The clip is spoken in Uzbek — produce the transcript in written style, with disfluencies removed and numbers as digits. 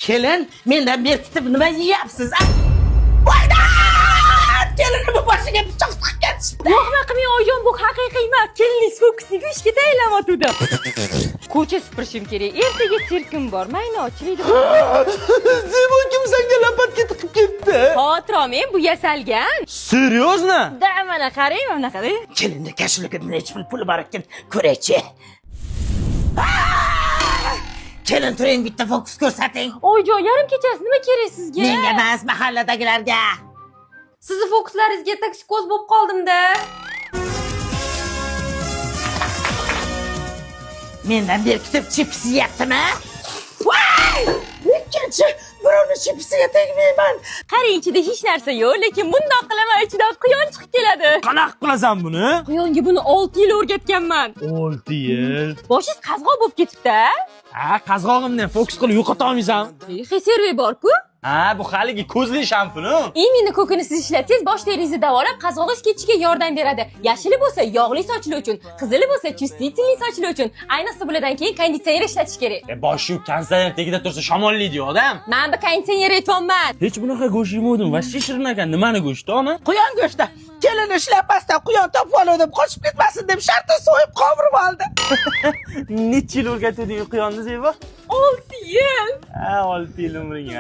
Kelin, mendan berkitib nima yeyapsiz? Voyda! Kelinimni boshiga pichoq tiqib ketishdi. Yo'qmi qilmang oyijon, bu haqiqiy emas. Kelinlik fokusni ishga tayinlamoqda. Ko'cha supurishim kerak. Ertaga sirkim bor. Mayna ochiladi. Zebo kimsanga lapatga tiqib ketdi. Xotiram, bu yasalgan. Серьезно? Da mana qarang, mana qarang. Kelinni kashflikida necha pul bor ekan ko'raychi. Kelin turing, bitta fokus ko'rsating. Oyijon, yarim kechasi nima kerak sizga? Menga emas, mahalladagilarga. Sizni fokuslaringizga toksikoz bo'lib qoldim-da. Mendan berkitib chips yeyaptimi? Voy! Ikkinchi birovni chipsiga tegmayman. Qarang, ichida hech narsa yo'q, lekin bundoq qilaman, ichidan quyon chiqib keladi. Qanaqa qilasan buni? Quyonga buni 6 yil o'rgatganman. 6 yil. Boshingiz qazg'oq bo'lib ketibdi-a? Ha, qazg'og'imdan fokus qilib yo'qota olmaysan. Reserve bor-ku. Ha, bu haligi ko'zli shampuni. Imini ko'kini siz ishlatsangiz bosh teringizni davolab, qazg'og'ingiz ketishiga yordam beradi. Yashili bo'lsa yog'li sochli uchun, qizili bo'lsa chustительный sochli uchun. Ayniqsa bulardan keyin konditsioner ishlatish kerak. Boshi konditsioner tagida tursa shamollaydi odam. Men bu konditsioner aytmayman. Hech bunaqa go'sht yemadim. Va shirin ekan. Nimani go'shti, ona? Quyon go'shti. Kelin ishlatmasdan quyon topib oldim, qochib ketmasin deb shartda so'yib qovurib oldi. Necha yil o'rgatding quyonni Zebo? 6 yil. Ha, 6 yil umring.